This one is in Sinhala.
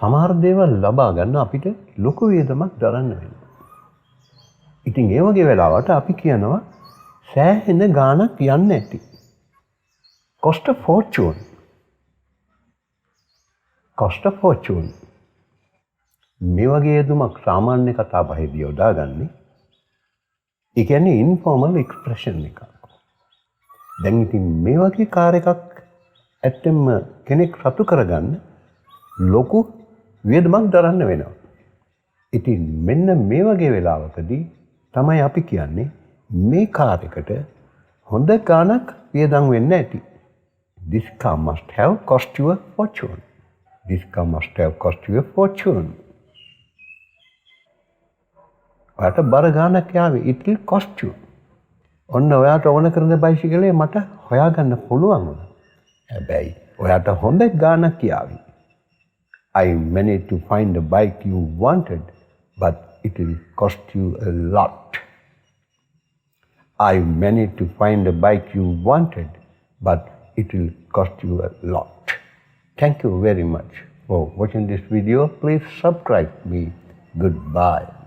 සමහර දේවල් ලබා ගන්න අපිට ලොකු වියදමක් දරන්න වෙනවා. ඉතින් ඒ වගේ වෙලාවට අපි කියනවා සෑහෙන ගාණක් යන්න ඇති. cost of fortune. cost of fortune. මේ වගේ යෙදුමක් සාමාන්‍ය කතා බහේදී යොදාගන්නේ. ඒ කියන්නේ informal expression එකක්. දැන් ඉතින් මේ වගේ කාර් එකක් ඇත්තෙම කෙනෙක් රතු කරගන්න ලොකු වියදමක් දරන්න වෙනවා. ඉතින් මෙන්න මේ වගේ වෙලාවකදී තමයි අපි කියන්නේ මේ කාර් එකට හොඳ ගාණක් වියදම් වෙන්න ඇති. This car must have cost you a fortune. This car must have cost you a fortune. ඔයාට බර ගාණක් යාවේ it will cost you. ඔන්න ඔයාට ඕන කරන බයිසිකලේ මට හොයාගන්න පුළුවන් වුණා. හැබැයි ඔයාට හොඳ ගාණක් යාවි. I managed to find the bike you wanted, but it will cost you a lot. I managed to find the bike you wanted, but it will cost you a lot. Thank you very much for watching this video. Please subscribe me. Goodbye.